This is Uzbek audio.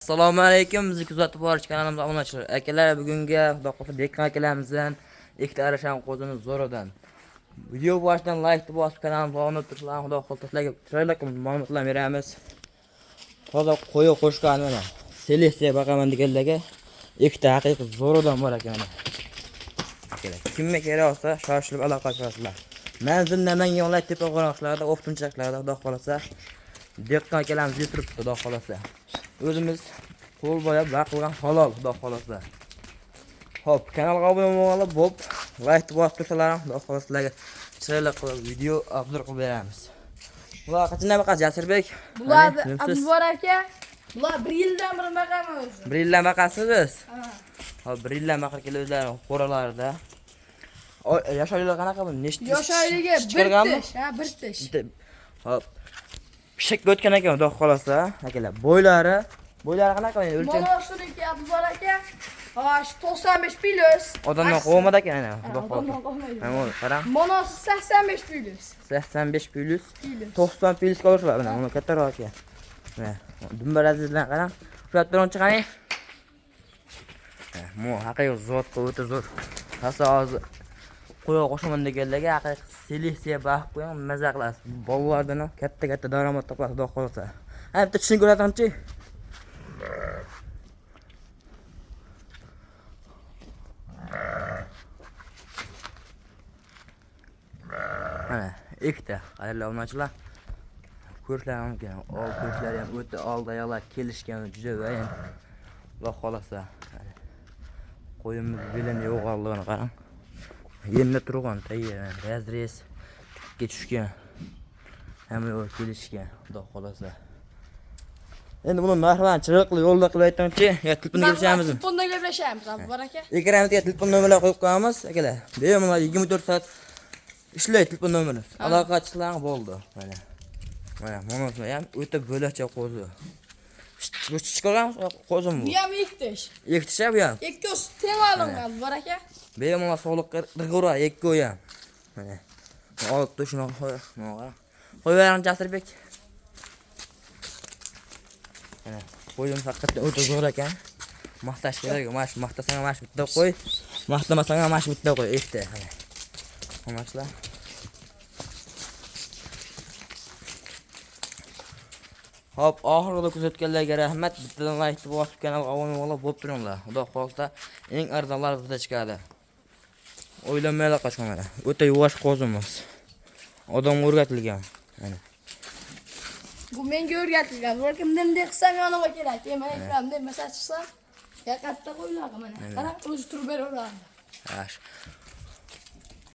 Assalomu alaykum. Bizni kuzatib borish kanalimizga obuna bo'ling. Akalar, bugungi Xudo Bekkan akalarimizdan ikkita arashan qo'zini zo'ridan. Video boshidan like bosib kanalimizga obuna bo'linglar. Xudo xohlasa chiroyli ma'lumotlar beramiz. Hozir qo'yib qo'shgan mana. Seleksiya baqaman deganlarga ikkita haqiqiy zo'ridan bor ekan mana. Akalar, kimga kerak bo'lsa shoshilib aloqa qilasizlar. Manzil Namangan yo'llar tepa qo'rg'oqlarda, o'ptimchaklarda Xudo xohlasa Bekkan akalarimiz turibdi Xudo xohlasa. O'zimiz qo'l boyab baqilgan halol Xudo xohlasa. Hop, kanalga obuna bo'lib, like bosib tursalaring Xudo xohlasa chiroyli qilib video obzor qilib beramiz. Bular qachon baqasi Jasurbek? Bular Abdulbor aka. Bular 1 yildan beri baqamiz. 1 yildan baqasisiz? Ha. Hop, 1 yildan baqar keluvlar qo'ralarda. Yosh oylar qanaqa bu? Nechta? Yosh oyligi 1 tish, ha, 1 tish. Hop. Pishak o'tgan ekan Xudo xohlasa, akalar. Bo'ylari qanaqa o'lcham? Mana shuniki Abdulbor aka. Hosh 95 plus. Odamdan qovmadi ekan ana. Xudo xohlasa. Odamdan qovmaydi. Mana qarang. Mana 85 plus. 85 plus 90 plus qolishlar mana uni kattaroq ekan. Mana dumbarazizlar qarang. Shulardan chiqaning. Mo haqiqiy zot o'ta zo'r. Hasa hozir qo'ya qo'shaman deganlarga haqiqiy seleksiya baqib qo'ying, maza qilasiz. Bolalardan katta daromad topasiz xudo xolasa. Ha bitta tushunib ko'ratamchi. Mana ikkita qadrli obunachilar. Ko'rishlarim mumkin. Ko'rishlari ham o'ta oldayoqlar kelishgan juda va ham Xudo xolasa. Qo'yimiz belini yo'g'onligini qarang. Yerda turgan tayyor, razrez tikka tushgan. Hamma o'z kelishgan, Xudo xolasa. Endi buni marhamat chiroqli yo'lda qilib aytmoqchi, yo telefonga gaplashamiz. Telefonda gaplashamiz, Abdulbor aka. Ekranimizga telefon nomerlar qo'yib qo'yamiz, akalar. Bemalol 24 soat ishlaydi telefon nomeri. Aloqachilar bo'ldi. Mana ham o'ta bo'lacha qo'zi. Bu chiqqan qo'zim bu. Bu ham 2 tish. 2 tish bu ham. 2 tem olingan Abdulbor aka. Bemalol sog'liqqa rig'ora 2 ham. Mana. Olib tushni qo'yavering Jasurbek. Mana qo'yim faqat o'ta zo'r ekan. Maqtash kerak, mash maqtasang mash bitta qo'y. Maqtamasang mash bitta qo'y, ikkita. Mana. Hop, oxirida kuzatganlarga rahmat. Bittadan like bosib kanalga obuna bo'lib turinglar. Xudo xolsa eng arzonlar bizda chiqadi. O'ylanmaylar qachon. O'ta yuvosh qo'zimiz. Odam o'rgatilgan. Mana. Bu menga o'rgatilgan. Bir kimdan qilsam yonimga keladi. Men ekranimda masalan chiqsam, yaqatda qo'yiladi mana. Qarang, o'zi turib beraveradi. Yaxshi.